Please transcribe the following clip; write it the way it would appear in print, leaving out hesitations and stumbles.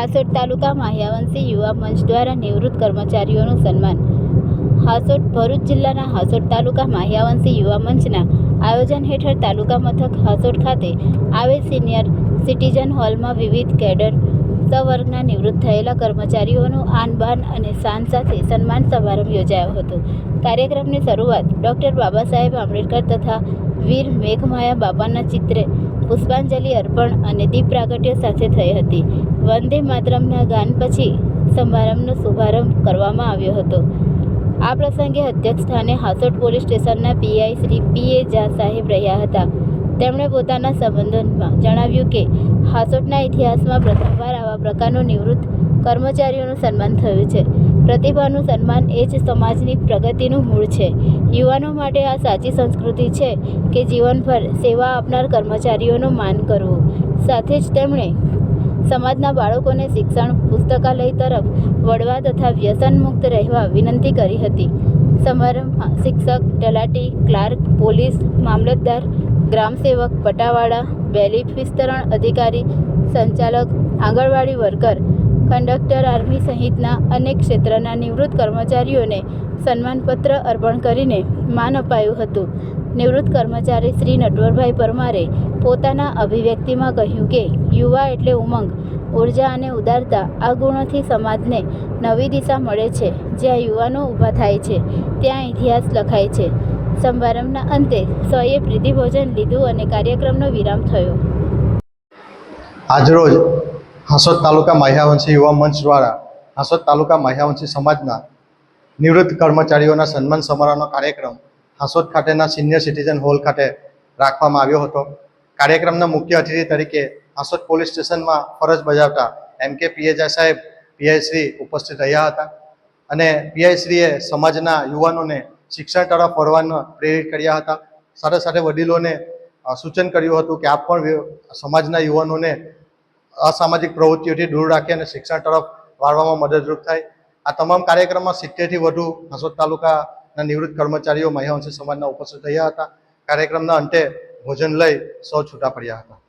હાસોટ તાલુકા માહ્યાવંશી યુવા મંચ દ્વારા નિવૃત્ત કર્મચારીઓનું સન્માન. હાસોટ ભરૂચ જિલ્લાના હાસોટ તાલુકા માહ્યાવંશી યુવા મંચના આયોજન હેઠળ તાલુકા મથક હાસોટ ખાતે આવેલ સિનિયર સિટીઝન હોલમાં વિવિધ કેડર સવર્ગના નિવૃત્ત થયેલા કર્મચારીઓનું આન બાન અને શાન સાથે સન્માન સમારંભ યોજાયો હતો. કાર્યક્રમની શરૂઆત ડૉક્ટર બાબા સાહેબ આંબેડકર તથા વીર મેઘમાયા બાપાના ચિત્રે પુષ્પાંજલિ અર્પણ અને દીપ પ્રાગટ્ય સાથે થઈ હતી. વંદે માતરમના ગાન પછી સમારંભનો શુભારંભ કરવામાં આવ્યો હતો. આ પ્રસંગે અધ્યક્ષ સ્થાને હાસોટ પોલીસ સ્ટેશનના પીઆઈ શ્રી પીએ ઝા સાહેબ રહ્યા હતા. તેમણે પોતાના સંબોધનમાં જણાવ્યું કે હાસોટના ઇતિહાસમાં પ્રથમવાર આવા પ્રકારનું નિવૃત્ત કર્મચારીઓનું સન્માન થયું છે. પ્રતિભાનું સન્માન એ જ સમાજની પ્રગતિનું મૂળ છે. યુવાનો માટે આ સાચી સંસ્કૃતિ છે કે જીવનભર સેવા આપનાર કર્મચારીઓનું માન કરવું. સાથે જ તેમણે સમાજના બાળકોને શિક્ષણ પુસ્તકાલય તરફ વળવા તથા વ્યસન મુક્ત રહેવા વિનંતી કરી હતી. સમારંભમાં શિક્ષક, તલાટી, ક્લાર્ક, પોલીસ, મામલતદાર, ગ્રામસેવક, પટાવાળા, બેલીફ વિસ્તરણ અધિકારી, સંચાલક, આંગણવાડી વર્કર, કંડક્ટર, આર્મી સહિતના અનેક ક્ષેત્રના નિવૃત્ત કર્મચારીઓને સન્માનપત્ર અર્પણ કરીને માન અપાયું હતું. નિવૃત્ત કર્મચારી શ્રી નટવરભાઈ પરમારે પોતાના અભિવ્યક્તિમાં કહ્યું કે યુવા એટલે ઉમંગ, ઉર્જા અને ઉદારતા. આ ગુણોથી સમાજને નવી દિશા મળે છે. જ્યાં યુવાનો ઊભા થાય છે ત્યાં ઇતિહાસ લખાય છે. સમારંભના અંતે સૌએ પ્રીતિભોજન લીધું અને કાર્યક્રમનો વિરામ થયો. આજરોજ હાસોટ તાલુકા માહ્યાવંશી યુવા મંચ દ્વારા હાસોટ તાલુકા માહ્યાવંશી સમાજના નિવૃત્ત કર્મચારીઓના સન્માન સમારોહનો કાર્યક્રમ હાસોટ ખાતેના સિનિયર સિટીઝન હોલ ખાતે રાખવામાં આવ્યો હતો. કાર્યક્રમના મુખ્ય અતિથિ તરીકે હાસોટ પોલીસ સ્ટેશનમાં ફરજ બજાવતા એમ.કે. પીએ ઝા સાહેબ પીઆઈ શ્રી ઉપસ્થિત રહ્યા હતા અને પીઆઈ શ્રીએ સમાજના યુવાનોને શિક્ષણ તરફ વળવાના પ્રેરિત કર્યા હતા. સાથે સાથે વડીલોને સૂચન કર્યું હતું કે આપ પણ સમાજના યુવાનોને અસામાજિક પ્રવૃત્તિઓથી દૂર રાખી અને શિક્ષણ તરફ વાળવામાં મદદરૂપ થાય. આ તમામ કાર્યક્રમમાં 70થી વધુ હાસોટ તાલુકાના નિવૃત્ત કર્મચારીઓ માહ્યાવંશી સમાજના ઉપસ્થિત રહ્યા હતા. કાર્યક્રમના અંતે ભોજન લઈ સૌ છૂટા પડ્યા હતા.